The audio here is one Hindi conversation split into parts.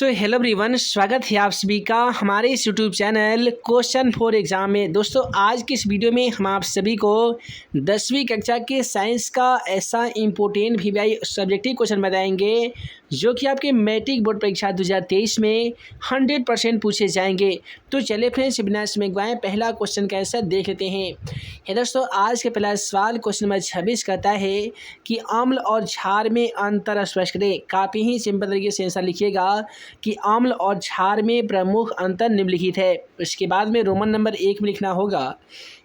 हेलो एवरीवन, स्वागत है आप सभी का हमारे इस YouTube channel question for exam में। दोस्तों आज की इस वीडियो में हम आप सभी को 10वीं कक्षा के साइंस का ऐसा इम्पोर्टेंट वीवीआई सब्जेक्टिव क्वेश्चन बताएंगे जो कि आपके मैट्रिक बोर्ड परीक्षा 2023 में 100% पूछे जाएंगे। तो चलिए फ्रेंड्स, बिना समय गवाए पहला क्वेश्चन का आंसर देख लेते हैं। दोस्तों आज का पहला सवाल क्वेश्चन नंबर 26 कहता है कि अम्ल और क्षार में अंतर स्पष्ट करें। काफ़ी ही सिंपल तरीके से आंसर लिखिएगा कि अम्ल और क्षार में प्रमुख अंतर निम्नलिखित है। उसके बाद में रोमन नंबर 1 में लिखना होगा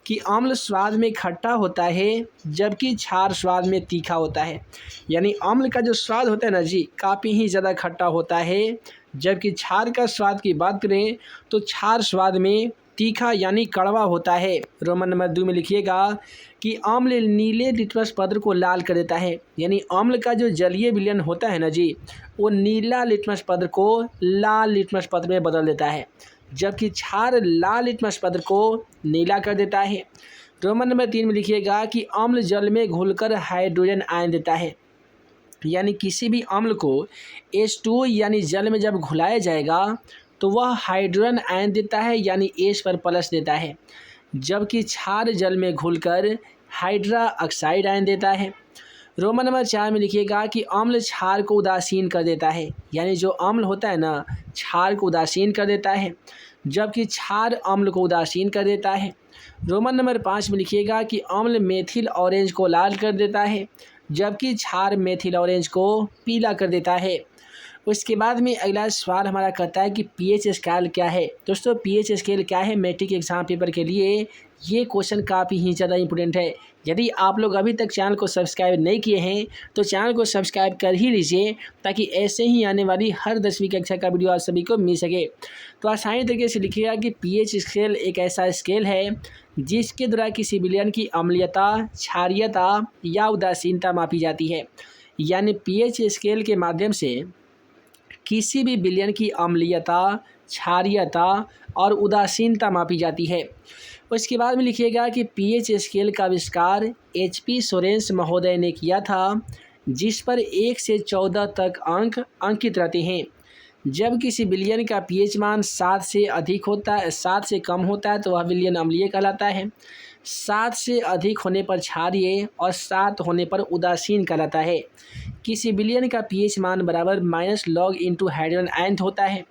कि अम्ल स्वाद में खट्टा होता है जबकि क्षार स्वाद में तीखा होता है। यानी अम्ल का जो स्वाद होता है ना जी, काफ़ी ही ज़्यादा खट्टा होता है, जबकि क्षार का स्वाद की बात करें तो क्षार स्वाद में तीखा यानी कड़वा होता है। रोमन नंबर 2 में लिखिएगा कि अम्ल नीले लिटमस पत्र को लाल कर देता है। यानी अम्ल का जो जलीय विलयन होता है ना जी, वो नीला लिटमस पत्र को लाल लिटमस पत्र में बदल देता है, जबकि क्षार लाल लिटमस पत्र को नीला कर देता है। रोमन नंबर 3 में लिखिएगा कि अम्ल जल में घुलकर हाइड्रोजन आयन देता है। यानी किसी भी अम्ल को H2O यानी जल में जब घुलाया जाएगा तो वह हाइड्रोजन आयन देता है, यानी H पर प्लस देता है, जबकि क्षार जल में घुलकर हाइड्रा ऑक्साइड आयन देता है। रोमन नंबर 4 में लिखिएगा कि अम्ल क्षार को उदासीन कर देता है। यानी जो अम्ल होता है ना, क्षार को उदासीन कर देता है, जबकि क्षार अम्ल को उदासीन कर देता है। रोमन नंबर 5 में लिखिएगा कि अम्ल मेथिल ऑरेंज को लाल कर देता है, जबकि क्षार मेथिल ऑरेंज को पीला कर देता है। उसके बाद में अगला सवाल हमारा कहता है कि पीएच स्केल क्या है। दोस्तों पीएच स्केल क्या है मैट्रिक एग्जाम पेपर के लिए, ये क्वेश्चन काफ़ी ही ज़्यादा इंपॉर्टेंट है। यदि आप लोग अभी तक चैनल को सब्सक्राइब नहीं किए हैं तो चैनल को सब्सक्राइब कर ही लीजिए, ताकि ऐसे ही आने वाली हर 10वीं कक्षा का वीडियो आप सभी को मिल सके। तो आसानी तरीके से लिखिएगा कि पीएच स्केल एक ऐसा स्केल है जिसके द्वारा किसी विलयन की अम्लीयता, क्षारीयता या उदासीनता मापी जाती है। यानी पीएच स्केल के माध्यम से किसी भी विलयन की अम्लीयता, क्षारीयता और उदासीनता मापी जाती है। उसके बाद में लिखिएगा कि पीएच स्केल का आविष्कार HP सोरेंस महोदय ने किया था, जिस पर 1 से 14 तक अंक अंकित रहते हैं। जब किसी विलयन का पीएच मान 7 से अधिक होता है, 7 से कम होता है तो वह विलयन अम्लीय कहलाता है। 7 से अधिक होने पर क्षारीय और 7 होने पर उदासीन कहलाता है। किसी विलयन का पीएच मान बराबर -log इंटू हाइड्रोजन आयन होता है।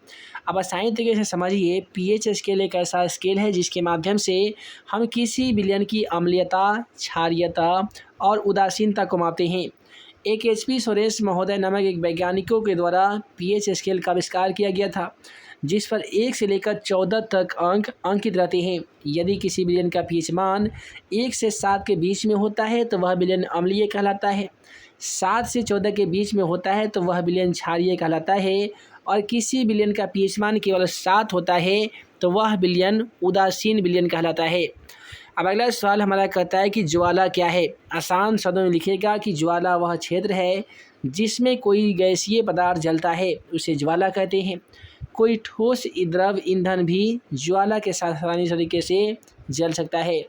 अब आसानी तरीके से समझिए, पीएच स्केल एक ऐसा स्केल है जिसके माध्यम से हम किसी विलयन की अम्लीयता, क्षारीयता और उदासीनता को मापते हैं। एक HP सोरेंस महोदय नामक एक वैज्ञानिकों के द्वारा पीएच स्केल का आविष्कार किया गया था, जिस पर 1 से लेकर 14 तक अंक अंकित रहते हैं। यदि किसी विलयन का पीएच मान 1 से 7 के बीच में होता है तो वह विलयन अम्लीय कहलाता है। 7 से 14 के बीच में होता है तो वह विलयन क्षारीय कहलाता है, और किसी विलयन का पीएच मान केवल 7 होता है तो वह विलयन उदासीन विलयन कहलाता है। अब अगला सवाल हमारा कहता है कि ज्वाला क्या है। आसान शब्दों में लिखिएगा कि ज्वाला वह क्षेत्र है जिसमें कोई गैसीय पदार्थ जलता है, उसे ज्वाला कहते हैं। कोई ठोस द्रव ईंधन भी ज्वाला के साथ आसानी तरीके से जल सकता है।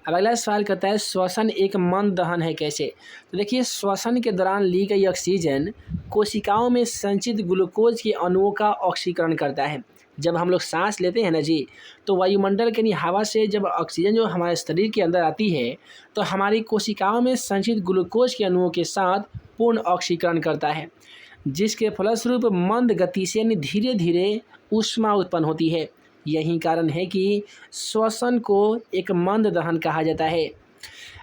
अब अगला सवाल कहता है श्वसन एक मंद दहन है कैसे। तो देखिए, श्वसन के दौरान ली गई ऑक्सीजन कोशिकाओं में संचित ग्लूकोज के अणुओं का ऑक्सीकरण करता है। जब हम लोग सांस लेते हैं ना जी, तो वायुमंडल के हवा से जब ऑक्सीजन जो हमारे शरीर के अंदर आती है तो हमारी कोशिकाओं में संचित ग्लूकोज के अणुओं के साथ पूर्ण ऑक्सीकरण करता है, जिसके फलस्वरूप मंद गति से यानी धीरे धीरे ऊष्मा उत्पन्न होती है। यही कारण है कि श्वसन को एक मंद दहन कहा जाता है।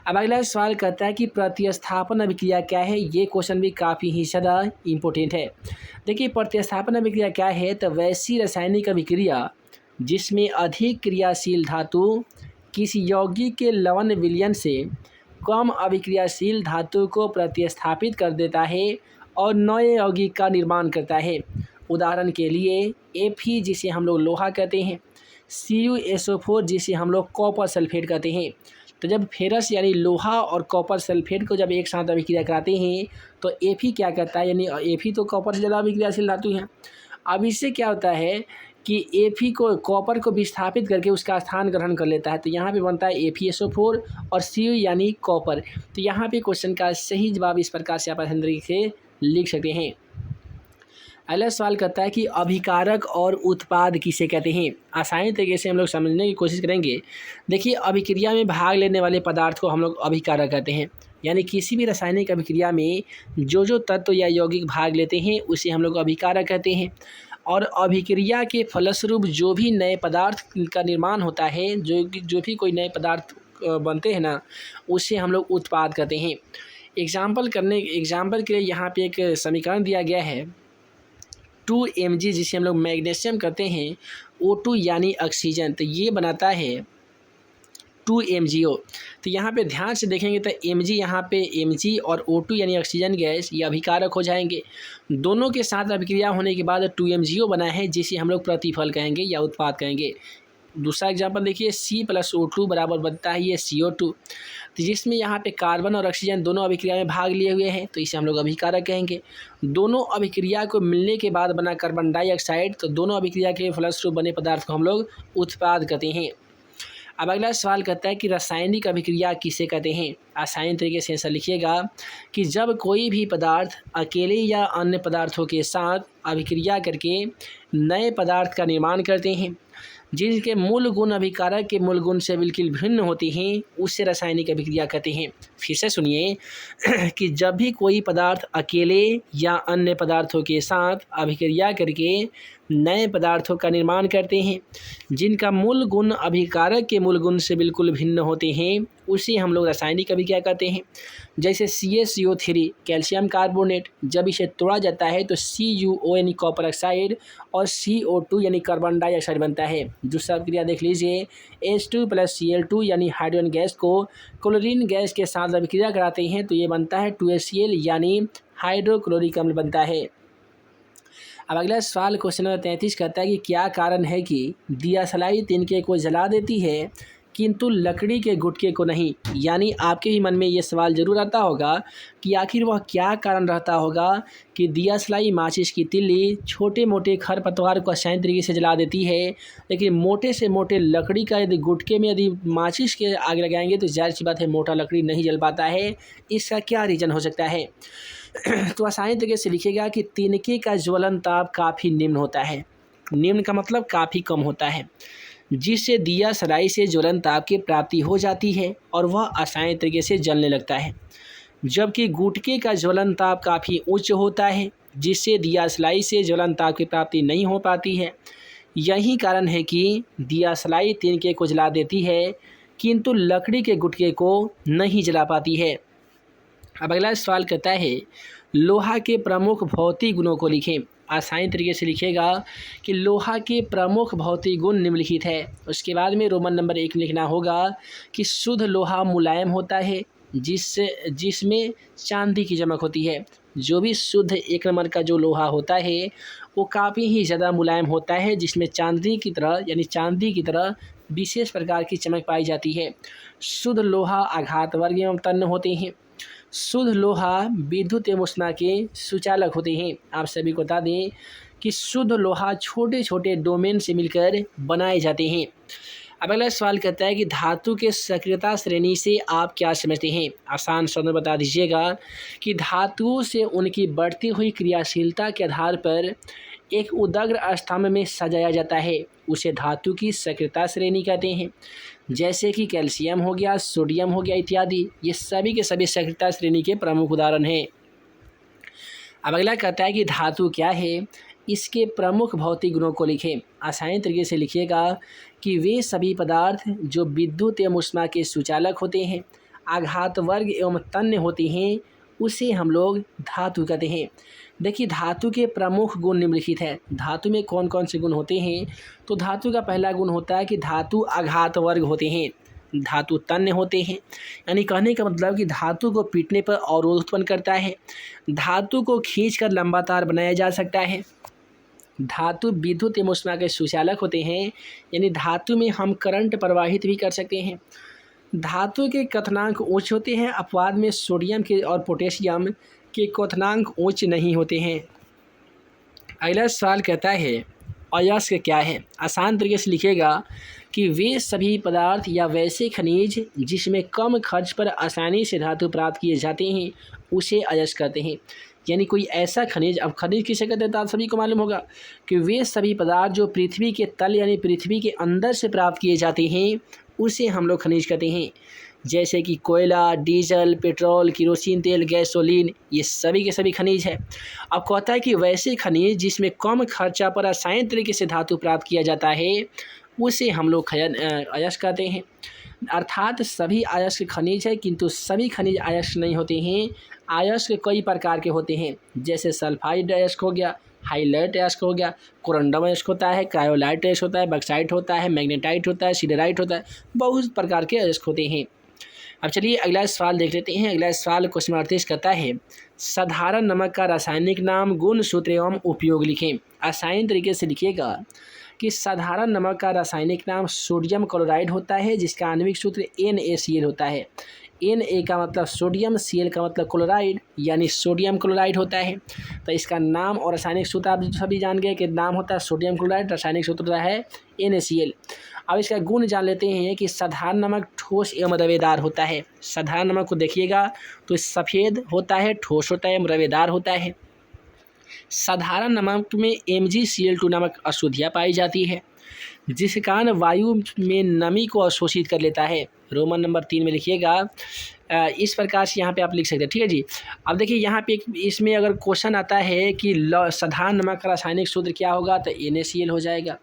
अब अगला सवाल कहता है कि प्रतिस्थापन अभिक्रिया क्या है। ये क्वेश्चन भी काफ़ी ही ज़्यादा इम्पोर्टेंट है। देखिए, प्रतिस्थापन अभिक्रिया क्या है, तो वैसी रासायनिक अभिक्रिया जिसमें अधिक क्रियाशील धातु किसी यौगिक के लवण विलयन से कम अभिक्रियाशील धातु को प्रतिस्थापित कर देता है और नए यौगिक का निर्माण करता है। उदाहरण के लिए Fe जिसे हम लोग लोहा कहते हैं, CuSO4 जिसे हम लोग कॉपर सल्फेट कहते हैं। तो जब फेरस यानी लोहा और कॉपर सल्फेट को जब एक साथ अभिक्रिया कराते हैं तो Fe क्या करता है, यानी Fe तो कॉपर से ज़्यादा अभिक्रियाशील धातु है। अब इससे क्या होता है कि Fe को कॉपर को विस्थापित करके उसका स्थान ग्रहण कर लेता है, तो यहाँ पे बनता है FeSO4 और Cu यानी कॉपर। तो यहाँ पे क्वेश्चन का सही जवाब इस प्रकार से आप आसानी तरीके से लिख सकते हैं। अगला सवाल कहता है कि अभिकारक और उत्पाद किसे कहते हैं। आसानी तरीके से हम लोग समझने की कोशिश करेंगे। देखिए, अभिक्रिया में भाग लेने वाले पदार्थ को हम लोग अभिकारक कहते हैं। यानी किसी भी रासायनिक अभिक्रिया में जो तत्व या यौगिक भाग लेते हैं उसे हम लोग अभिकारक कहते हैं। और अभिक्रिया के फलस्वरूप जो भी नए पदार्थ का निर्माण होता है, जो भी कोई नए पदार्थ बनते हैं ना, उसे हम लोग उत्पाद कहते हैं। एग्जाम्पल के लिए यहाँ पे एक समीकरण दिया गया है 2Mg, जिसे हम लोग मैग्नीशियम कहते हैं, O2 यानी ऑक्सीजन, तो ये बनाता है 2MgO। तो यहाँ पे ध्यान से देखेंगे तो Mg यहाँ पे Mg और O2 यानी ऑक्सीजन गैस ये अभिकारक हो जाएंगे। दोनों के साथ अभिक्रिया होने के बाद 2MgO बना है, जिसे हम लोग प्रतिफल कहेंगे या उत्पाद कहेंगे। दूसरा एग्जाम्पल देखिए, C+O2 बराबर बनता है ये CO2, तो जिसमें यहाँ पे कार्बन और ऑक्सीजन दोनों अभिक्रिया में भाग लिए हुए हैं, तो इसे हम लोग अभिकारक कहेंगे। दोनों अभिक्रिया को मिलने के बाद बना कार्बन डाइऑक्साइड, तो दोनों अभिक्रिया के फलस्वरूप बने पदार्थ को हम लोग उत्पाद कहते हैं। अब अगला सवाल कहता है कि रासायनिक अभिक्रिया किसे कहते हैं। आसानी तरीके से ऐसा लिखिएगा कि जब कोई भी पदार्थ अकेले या अन्य पदार्थों के साथ अभिक्रिया करके नए पदार्थ का निर्माण करते हैं, जिनके मूल गुण अभिकारक के मूल गुण से बिल्कुल भिन्न होते हैं, उससे रासायनिक अभिक्रिया कहते हैं। फिर से सुनिए कि जब भी कोई पदार्थ अकेले या अन्य पदार्थों के साथ अभिक्रिया करके नए पदार्थों का निर्माण करते हैं, जिनका मूल गुण अभिकारक के मूल गुण से बिल्कुल भिन्न होते हैं, उसे हम लोग रासायनिक अभिक्रिया कहते हैं। जैसे CaCO3 कैल्शियम कार्बोनेट, जब इसे तोड़ा जाता है तो CuO यानी कॉपर ऑक्साइड और CO2 यानी कार्बन डाइऑक्साइड बनता है। दूसरा अभिक्रिया देख लीजिए, H2+Cl2 यानी हाइड्रोजन गैस को क्लोरीन गैस के साथ अभिक्रिया कराते हैं, तो ये बनता है 2HCl यानी हाइड्रोक्लोरिक अम्ल बनता है। अब अगला सवाल क्वेश्चन नंबर 33 कहता है कि क्या कारण है कि दियासलाई तिनके को जला देती है किंतु लकड़ी के गुटके को नहीं। यानी आपके भी मन में ये सवाल ज़रूर आता होगा कि आखिर वह क्या कारण रहता होगा कि दियासलाई माचिस की तिल्ली छोटे मोटे खरपतवार को आसानी तरीके से जला देती है, लेकिन मोटे से मोटे लकड़ी का यदि गुटके में यदि माचिस के आग लगाएंगे तो जाहिर सी बात है मोटा लकड़ी नहीं जल पाता है। इसका क्या रीज़न हो सकता है? तो आसानी तरीके से लिखिएगा कि तिनके का ज्वलन ताप काफ़ी निम्न होता है। निम्न का मतलब काफ़ी कम होता है, जिससे दिया सलाई से ज्वलन ताप की प्राप्ति हो जाती है और वह आसानी तरीके से जलने लगता है। जबकि गुटके का ज्वलन ताप काफ़ी उच्च होता है, जिससे दिया सलाई से ज्वलन ताप की प्राप्ति नहीं हो पाती है। यही कारण है कि दिया सलाई तिनके को जला देती है किंतु लकड़ी के गुटके को नहीं जला पाती है। अब अगला सवाल कहता है लोहा के प्रमुख भौतिक गुणों को लिखें। आसानी तरीके से लिखेगा कि लोहा के प्रमुख भौतिक गुण निम्नलिखित है। उसके बाद में रोमन नंबर 1 लिखना होगा कि शुद्ध लोहा मुलायम होता है, जिसमें चांदी की चमक होती है। जो भी शुद्ध 1 नंबर का जो लोहा होता है वो काफ़ी ही ज़्यादा मुलायम होता है, जिसमें चांदी की तरह विशेष प्रकार की चमक पाई जाती है। शुद्ध लोहा आघात वर्ग एवं तन्य होते हैं। शुद्ध लोहा विद्युत एवं ऊष्मा के सुचालक होते हैं। आप सभी को बता दें कि शुद्ध लोहा छोटे छोटे डोमेन से मिलकर बनाए जाते हैं। अब अगला सवाल कहता है कि धातु के सक्रियता श्रेणी से आप क्या समझते हैं। आसान शब्द में बता दीजिएगा कि धातुओं से उनकी बढ़ती हुई क्रियाशीलता के आधार पर एक उदग्र स्तंभ में सजाया जाता है, उसे धातु की सक्रियता श्रेणी कहते हैं। जैसे कि कैल्शियम हो गया, सोडियम हो गया इत्यादि, ये सभी के सभी सक्रियता श्रेणी के प्रमुख उदाहरण हैं। अब अगला कहता है कि धातु क्या है, इसके प्रमुख भौतिक गुणों को लिखें। आसानी तरीके से लिखिएगा कि वे सभी पदार्थ जो विद्युत एवं ऊष्मा के सुचालक होते हैं, आघात वर्ग एवं तन्य होते हैं, उसे हम लोग धातु कहते हैं। देखिए धातु के प्रमुख गुण निम्नलिखित है। धातु में कौन कौन से गुण होते हैं? तो धातु का पहला गुण होता है कि धातु आघात वर्ग होते हैं, धातु तन्य होते हैं। यानी कहने का मतलब कि धातु को पीटने पर अवरोध उत्पन्न करता है। धातु को खींचकर लंबा तार बनाया जा सकता है। धातु विद्युत एवं ऊष्मा के सुचालक होते हैं, यानी धातु में हम करंट प्रवाहित भी कर सकते हैं। धातु के क्वथनांक उच्च होते हैं, अपवाद में सोडियम के और पोटेशियम के क्वथनांक उच्च नहीं होते हैं। अगला सवाल कहता है अयस्क क्या है। आसान तरीके से लिखेगा कि वे सभी पदार्थ या वैसे खनिज जिसमें कम खर्च पर आसानी से धातु प्राप्त किए जाते हैं, उसे अयस्क कहते हैं। यानी कोई ऐसा खनिज, अब खनिज किसे कहते हैं तो आप सभी को मालूम होगा कि वे सभी पदार्थ जो पृथ्वी के तल यानी पृथ्वी के अंदर से प्राप्त किए जाते हैं उसे हम लोग खनिज कहते हैं। जैसे कि कोयला, डीजल, पेट्रोल, केरोसिन तेल, गैसोलीन, ये सभी के सभी खनिज है। अब कहता है कि वैसे खनिज जिसमें कम खर्चा पर आसान तरीके से धातु प्राप्त किया जाता है उसे हम लोग अयस्क कहते हैं। अर्थात सभी अयस्क खनिज है, किंतु सभी खनिज अयस्क नहीं होते हैं। अयस्क कई प्रकार के होते हैं, जैसे सल्फाइड अयस्क हो गया, हाइलाइट अयस्क हो गया, कोरंडम अयस्क होता है, क्रायोलाइट अयस्क होता है, बक्साइट होता है, मैग्नेटाइट होता है, सिडराइट होता है, बहुत प्रकार के अयस्क होते हैं। अब चलिए अगला सवाल देख लेते हैं। अगला सवाल क्वेश्चन 38 कहता है साधारण नमक का रासायनिक नाम, गुण, सूत्र एवं उपयोग लिखें। आसान तरीके से लिखिएगा कि साधारण नमक का रासायनिक नाम सोडियम क्लोराइड होता है, जिसका आणविक सूत्र NaCl होता है। Na का मतलब सोडियम, Cl का मतलब क्लोराइड, यानी सोडियम क्लोराइड होता है। तो इसका नाम और रासायनिक सूत्र आप सभी जान गए कि नाम होता है सोडियम क्लोराइड, रासायनिक सूत्र होता है NaCl। अब इसका गुण जान लेते हैं कि साधारण नमक ठोस एवं रवेदार होता है। साधारण नमक को देखिएगा तो सफ़ेद होता है, ठोस होता है, रवेदार होता है। साधारण नमक में MgCl2 नामक अशुद्धियाँ पाई जाती है, जिस कारण वायु में नमी को अवशोषित कर लेता है। रोमन नंबर 3 में लिखिएगा। इस प्रकार से यहाँ पे आप लिख सकते हैं, ठीक है जी। अब देखिए यहाँ पे इसमें अगर क्वेश्चन आता है कि साधारण नमक का रासायनिक सूत्र क्या होगा तो NaCl हो जाएगा।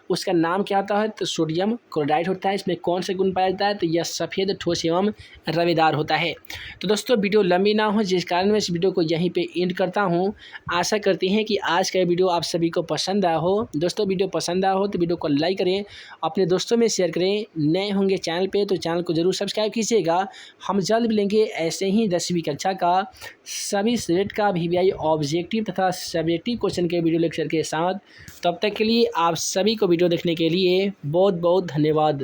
उसका नाम क्या होता है तो सोडियम क्लोराइड होता है। इसमें कौन से गुण पाया जाता है तो यह सफ़ेद, ठोस एवं रवेदार होता है। तो दोस्तों वीडियो लंबी ना हो, जिस कारण मैं इस वीडियो को यहीं पे एंड करता हूं। आशा करते हैं कि आज का वीडियो आप सभी को पसंद आया हो। दोस्तों वीडियो पसंद आया हो तो वीडियो को लाइक करें, अपने दोस्तों में शेयर करें। नए होंगे चैनल पे तो चैनल को जरूर सब्सक्राइब कीजिएगा। हम जल्द मिलेंगे ऐसे ही 10वीं कक्षा का सभी सब्जेक्ट का VVI ऑब्जेक्टिव तथा सब्जेक्टिव क्वेश्चन के वीडियो लेक्चर के साथ। तब तक के लिए आप सभी को वीडियो देखने के लिए बहुत बहुत धन्यवाद।